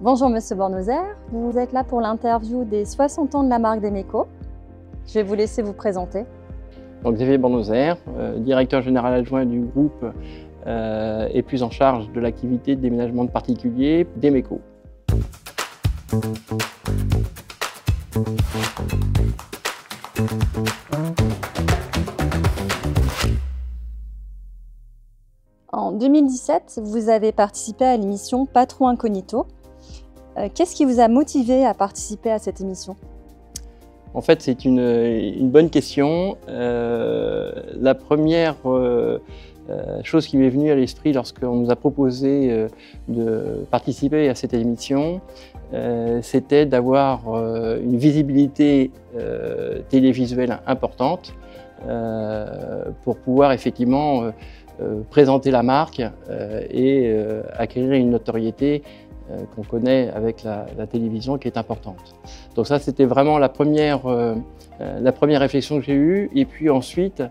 Bonjour Monsieur Bornoser, vous êtes là pour l'interview des 60 ans de la marque Demeco. Je vais vous laisser vous présenter. Donc Xavier Bornoser, directeur général adjoint du groupe et plus en charge de l'activité de déménagement de particuliers Demeco. En 2017, vous avez participé à l'émission Patron Incognito. Qu'est-ce qui vous a motivé à participer à cette émission? En fait, c'est une bonne question. La première chose qui m'est venue à l'esprit lorsqu'on nous a proposé de participer à cette émission, c'était d'avoir une visibilité télévisuelle importante pour pouvoir effectivement présenter la marque et acquérir une notoriété qu'on connaît avec la télévision qui est importante. Donc ça, c'était vraiment la première réflexion que j'ai eue. Et puis ensuite,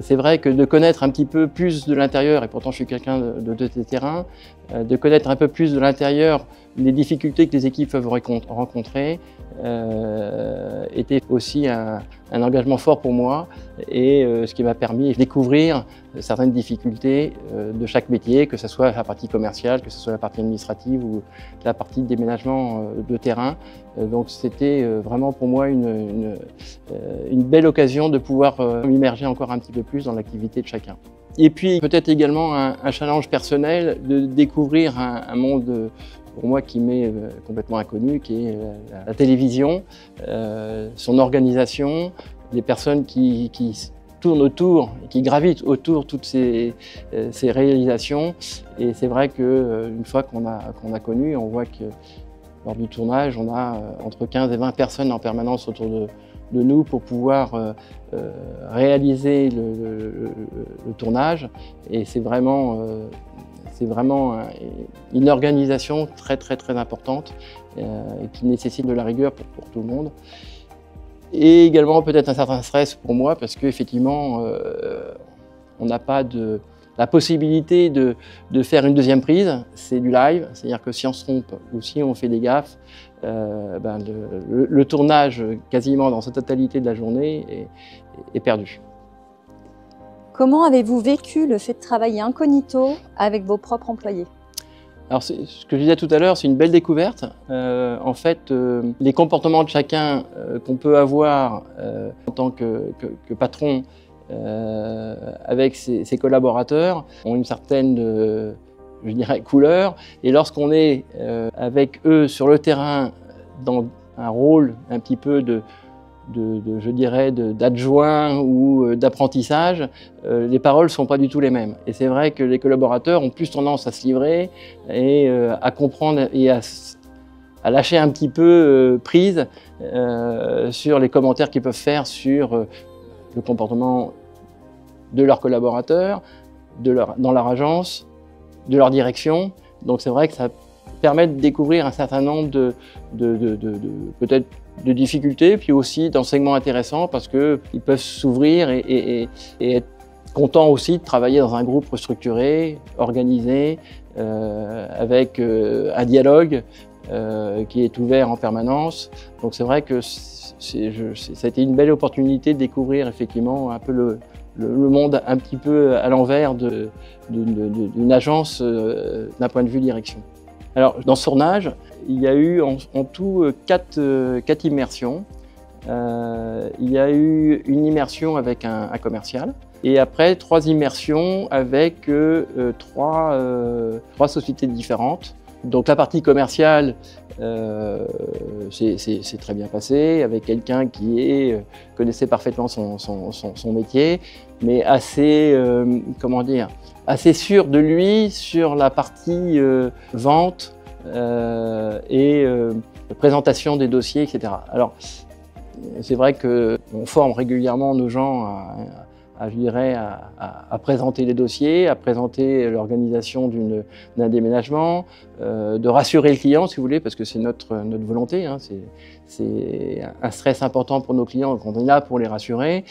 c'est vrai que de connaître un petit peu plus de l'intérieur, et pourtant je suis quelqu'un de terrain, de connaître un peu plus de l'intérieur les difficultés que les équipes peuvent rencontrer, était aussi un engagement fort pour moi et ce qui m'a permis de découvrir certaines difficultés de chaque métier, que ce soit la partie commerciale, que ce soit la partie administrative ou la partie de déménagement de terrain. Donc c'était vraiment pour moi une belle occasion de pouvoir m'immerger encore un petit peu plus dans l'activité de chacun. Et puis peut-être également un challenge personnel de découvrir un monde pour moi qui m'est complètement inconnu, qui est la télévision, son organisation, les personnes qui tournent autour, qui gravitent autour de toutes ces réalisations. Et c'est vrai qu'une fois qu'on a connu, on voit que lors du tournage, on a entre 15 et 20 personnes en permanence autour de nous pour pouvoir réaliser le tournage. Et c'est vraiment une organisation très importante qui nécessite de la rigueur pour tout le monde. Et également peut-être un certain stress pour moi parce qu'effectivement, on n'a pas la possibilité de faire une deuxième prise, c'est du live, c'est-à-dire que si on se trompe ou si on fait des gaffes, le tournage quasiment dans sa totalité de la journée est perdu. Comment avez-vous vécu le fait de travailler incognito avec vos propres employés? Alors, ce que je disais tout à l'heure, c'est une belle découverte. En fait, les comportements de chacun qu'on peut avoir en tant que patron avec ses collaborateurs ont une certaine, je dirais, couleur. Et lorsqu'on est avec eux sur le terrain dans un rôle un petit peu je dirais, d'adjoint ou d'apprentissage, les paroles ne sont pas du tout les mêmes. Et c'est vrai que les collaborateurs ont plus tendance à se livrer et à comprendre et à lâcher un petit peu prise sur les commentaires qu'ils peuvent faire sur le comportement de leurs collaborateurs, dans leur agence, de leur direction. Donc c'est vrai que ça permet de découvrir un certain nombre peut-être de difficultés, puis aussi d'enseignements intéressants parce qu'ils peuvent s'ouvrir et être contents aussi de travailler dans un groupe structuré, organisé, avec un dialogue qui est ouvert en permanence. Donc c'est vrai que ça a été une belle opportunité de découvrir effectivement un peu le monde un petit peu à l'envers d'une agence d'un point de vue direction. Alors, dans ce tournage, il y a eu en tout 4 immersions. Il y a eu une immersion avec un commercial et après 3 immersions avec 3 sociétés différentes. Donc la partie commerciale c'est très bien passé avec quelqu'un qui connaissait parfaitement son métier, mais assez, comment dire, assez sûr de lui sur la partie vente et présentation des dossiers, etc. Alors, c'est vrai qu'on forme régulièrement nos gens je dirais, à présenter les dossiers, à présenter l'organisation d'un déménagement, de rassurer le client, si vous voulez, parce que c'est notre volonté. Hein, c'est un stress important pour nos clients, qu'on est là pour les rassurer.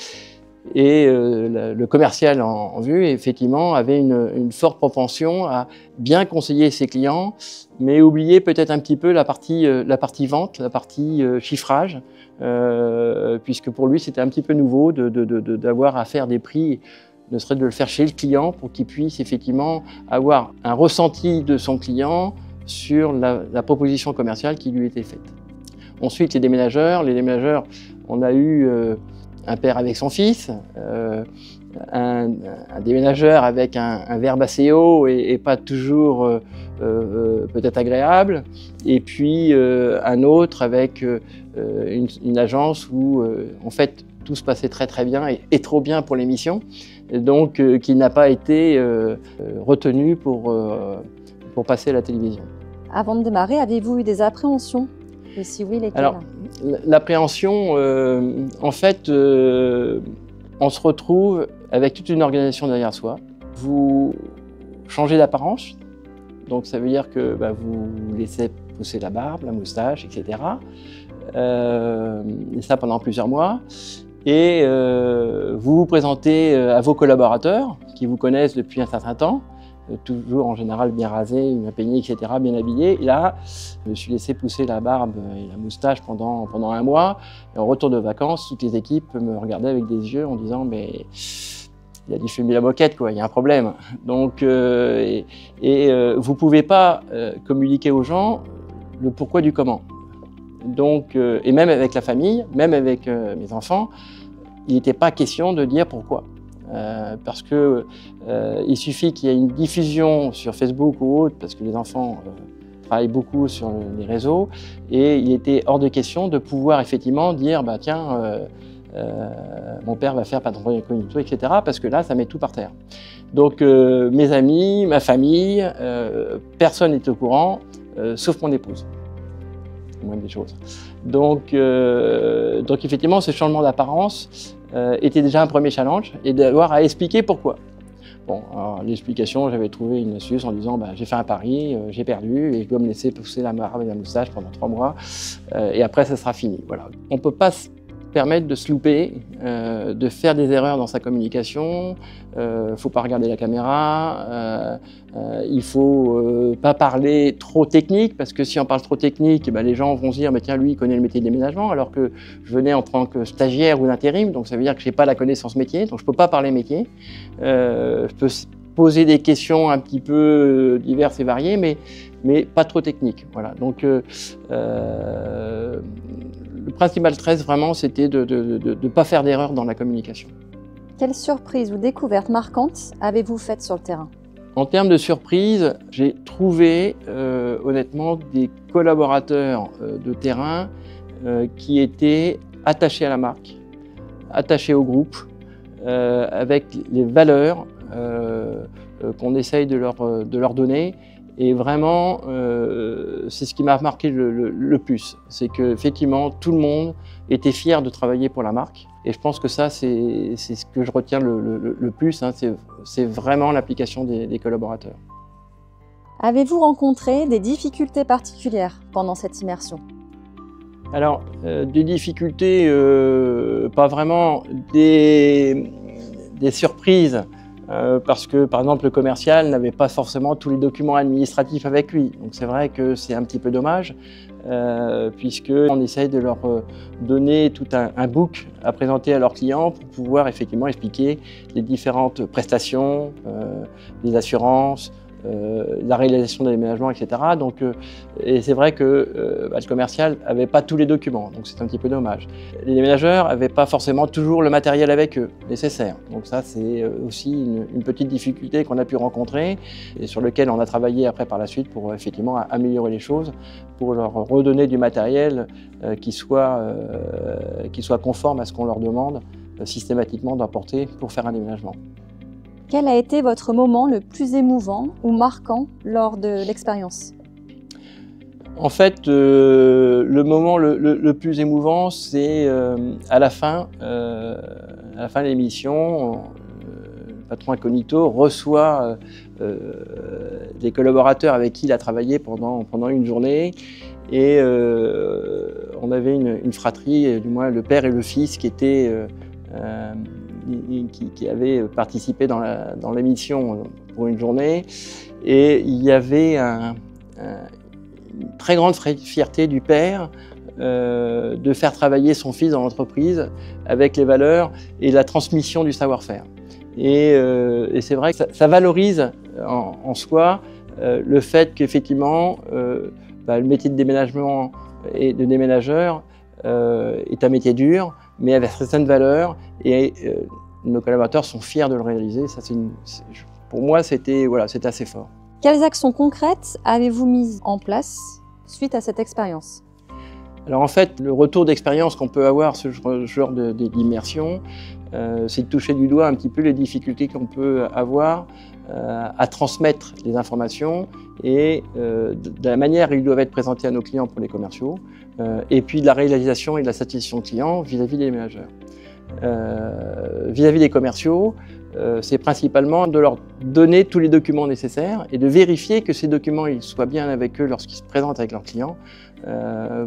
Et le commercial en vue, effectivement, avait une forte propension à bien conseiller ses clients, mais oublier peut-être un petit peu la partie vente, la partie chiffrage, puisque pour lui, c'était un petit peu nouveau d'avoir à faire des prix, ne serait-ce de le faire chez le client pour qu'il puisse effectivement avoir un ressenti de son client sur la proposition commerciale qui lui était faite. Ensuite, les déménageurs, on a eu un père avec son fils, un déménageur avec un verbe assez haut et pas toujours peut-être agréable, et puis un autre avec une agence où en fait tout se passait très très bien et trop bien pour l'émission, donc qui n'a pas été retenu pour passer à la télévision. Avant de démarrer, avez-vous eu des appréhensions? Et si oui, lesquelles? Alors, l'appréhension, en fait, on se retrouve avec toute une organisation derrière soi. Vous changez d'apparence, donc ça veut dire que vous laissez pousser la barbe, la moustache, etc. Et ça pendant plusieurs mois. Et vous vous présentez à vos collaborateurs qui vous connaissent depuis un certain temps, toujours en général bien rasé, bien peigné, etc., bien habillé. Et là, je me suis laissé pousser la barbe et la moustache pendant un mois. Et en retour de vacances, toutes les équipes me regardaient avec des yeux en disant « mais il a dit fumer la moquette, quoi, il y a un problème ». Donc, vous ne pouvez pas communiquer aux gens le pourquoi du comment. Donc, et même avec la famille, même avec mes enfants, il n'était pas question de dire pourquoi. Parce que il suffit qu'il y ait une diffusion sur Facebook ou autre, parce que les enfants travaillent beaucoup sur les réseaux, et il était hors de question de pouvoir effectivement dire bah tiens, mon père va faire patron incognito, etc. Parce que là, ça met tout par terre. Donc mes amis, ma famille, personne n'est au courant, sauf mon épouse. Moins des choses. Donc effectivement, ce changement d'apparence était déjà un premier challenge, et d'avoir à expliquer pourquoi. Bon, l'explication, j'avais trouvé une astuce en disant j'ai fait un pari, j'ai perdu et je dois me laisser pousser la barbe et la moustache pendant 3 mois et après ça sera fini. Voilà. On ne peut pas se permettre de se louper, de faire des erreurs dans sa communication. Il ne faut pas regarder la caméra, il ne faut pas parler trop technique, parce que si on parle trop technique, les gens vont se dire tiens, lui il connaît le métier de déménagement, alors que je venais en tant que stagiaire ou d'intérim, donc ça veut dire que je n'ai pas la connaissance métier, donc je ne peux pas parler métier. Je peux poser des questions un petit peu diverses et variées, mais pas trop techniques. Voilà. Donc le principal stress vraiment, c'était de ne pas faire d'erreur dans la communication. Quelle surprise ou découverte marquante avez-vous faite sur le terrain? En termes de surprise, j'ai trouvé honnêtement des collaborateurs de terrain qui étaient attachés à la marque, attachés au groupe, avec les valeurs qu'on essaye de leur donner. Et vraiment, c'est ce qui m'a marqué le plus. C'est qu'effectivement, tout le monde était fier de travailler pour la marque. Et je pense que ça, c'est ce que je retiens le plus, hein, c'est vraiment l'application des collaborateurs. Avez-vous rencontré des difficultés particulières pendant cette immersion? Alors, des difficultés, pas vraiment, des surprises. Parce que, par exemple, le commercial n'avait pas forcément tous les documents administratifs avec lui. Donc c'est vrai que c'est un petit peu dommage, puisqu'on essaye de leur donner tout un book à présenter à leurs clients pour pouvoir effectivement expliquer les différentes prestations, les assurances, la réalisation des déménagements, etc. Donc, et c'est vrai que le commercial n'avait pas tous les documents, donc c'est un petit peu dommage. Les déménageurs n'avaient pas forcément toujours le matériel avec eux nécessaire. Donc ça, c'est aussi une petite difficulté qu'on a pu rencontrer et sur lequel on a travaillé après par la suite pour effectivement améliorer les choses, pour leur redonner du matériel qui soit conforme à ce qu'on leur demande systématiquement d'apporter pour faire un déménagement. Quel a été votre moment le plus émouvant ou marquant lors de l'expérience? En fait, le moment le plus émouvant, c'est à la fin de l'émission, le patron incognito reçoit des collaborateurs avec qui il a travaillé pendant une journée. Et on avait une fratrie, du moins le père et le fils, qui étaient qui avait participé dans l'émission pour une journée. Et il y avait une très grande fierté du père de faire travailler son fils dans l'entreprise avec les valeurs et la transmission du savoir-faire. Et c'est vrai que ça valorise en soi le fait qu'effectivement le métier de déménagement et de déménageur est un métier dur, mais avec certaines valeurs, et nos collaborateurs sont fiers de le réaliser. Ça, pour moi, c'était assez fort. Quelles actions concrètes avez-vous mises en place suite à cette expérience? Alors en fait, le retour d'expérience qu'on peut avoir ce genre d'immersion, c'est de toucher du doigt un petit peu les difficultés qu'on peut avoir à transmettre les informations et de la manière où ils doivent être présentés à nos clients pour les commerciaux, et puis de la réalisation et de la satisfaction client vis-à-vis des managers. Vis-à-vis des commerciaux, c'est principalement de leur donner tous les documents nécessaires et de vérifier que ces documents ils soient bien avec eux lorsqu'ils se présentent avec leurs clients,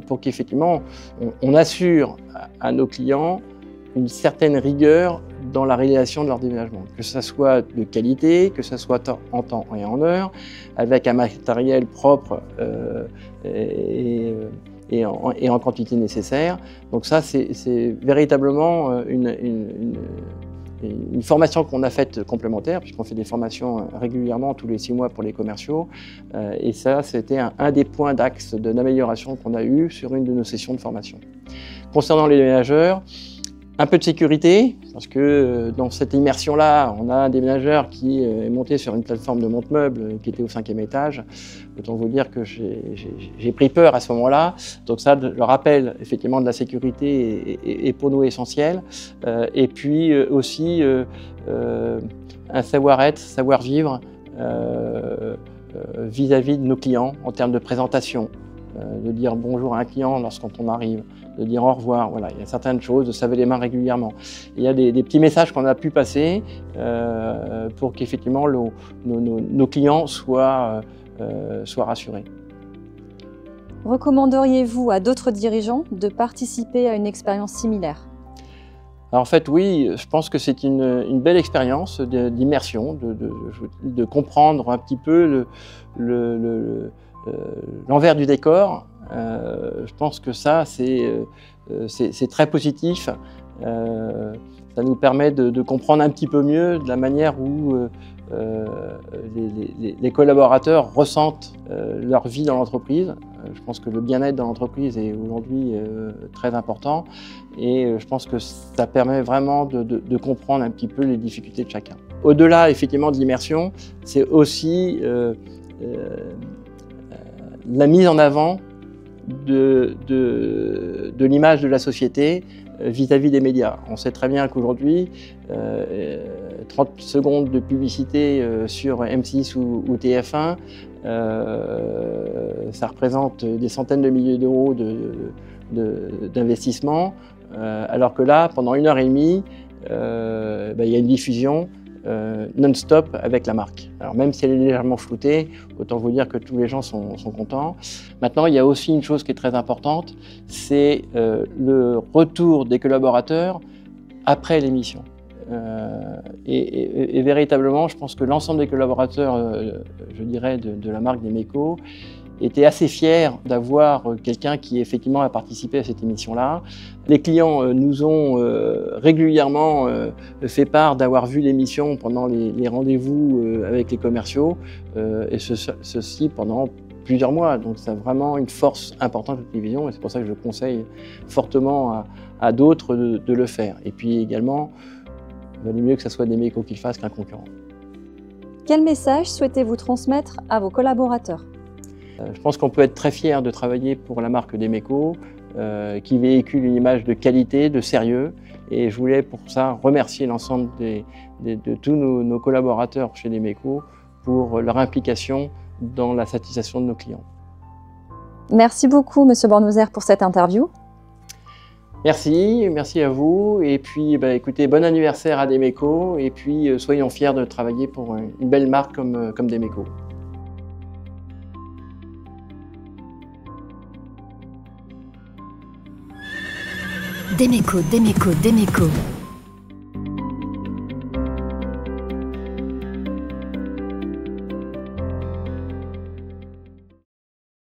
pour qu'effectivement on assure à nos clients une certaine rigueur dans la réalisation de leur déménagement, que ce soit de qualité, que ce soit en temps et en heure, avec un matériel propre et en quantité nécessaire. Donc ça, c'est véritablement une formation qu'on a faite complémentaire, puisqu'on fait des formations régulièrement tous les 6 mois pour les commerciaux. Et ça, c'était un des points d'axe d'amélioration qu'on a eu sur une de nos sessions de formation. Concernant les déménageurs, un peu de sécurité, parce que dans cette immersion-là, on a un déménageur qui est monté sur une plateforme de monte-meubles qui était au 5e étage. Autant vous dire que j'ai pris peur à ce moment-là. Donc ça, le rappel effectivement de la sécurité est pour nous essentiel. Et puis aussi un savoir-être, savoir-vivre vis-à-vis de nos clients en termes de présentation. De dire bonjour à un client lorsqu'on arrive, de dire au revoir, voilà, il y a certaines choses, de se laver les mains régulièrement. Il y a des petits messages qu'on a pu passer pour qu'effectivement nos clients soient rassurés. Recommanderiez-vous à d'autres dirigeants de participer à une expérience similaire? Alors en fait, oui, je pense que c'est une belle expérience d'immersion, de comprendre un petit peu l'envers du décor. Je pense que ça, c'est très positif. Ça nous permet de comprendre un petit peu mieux de la manière où les collaborateurs ressentent leur vie dans l'entreprise. Je pense que le bien-être dans l'entreprise est aujourd'hui très important et je pense que ça permet vraiment de comprendre un petit peu les difficultés de chacun. Au-delà effectivement de l'immersion, c'est aussi la mise en avant de l'image de la société vis-à-vis des médias. On sait très bien qu'aujourd'hui, 30 secondes de publicité sur M6 ou TF1, ça représente des centaines de milliers d'euros d'investissement, alors que là, pendant 1h30, il y a une diffusion non-stop avec la marque. Alors même si elle est légèrement floutée, autant vous dire que tous les gens sont contents. Maintenant, il y a aussi une chose qui est très importante, c'est le retour des collaborateurs après l'émission. Et véritablement, je pense que l'ensemble des collaborateurs, je dirais, de la marque Demeco étaient assez fiers d'avoir quelqu'un qui effectivement a participé à cette émission-là. Les clients nous ont régulièrement fait part d'avoir vu l'émission pendant les rendez-vous avec les commerciaux, et ceci pendant plusieurs mois. Donc c'est vraiment une force importante de la télévision et c'est pour ça que je conseille fortement à d'autres de le faire. Et puis également, il valait mieux que ce soit Demeco qui le fasse qu'un concurrent. Quel message souhaitez-vous transmettre à vos collaborateurs ? Je pense qu'on peut être très fier de travailler pour la marque Demeco, qui véhicule une image de qualité, de sérieux. Et je voulais pour ça remercier l'ensemble de tous nos collaborateurs chez Demeco pour leur implication dans la satisfaction de nos clients. Merci beaucoup, Monsieur Bornhauser, pour cette interview. Merci à vous. Et puis, écoutez, bon anniversaire à Demeco. Et puis, soyons fiers de travailler pour une belle marque comme Demeco. Demeco, Demeco, Demeco.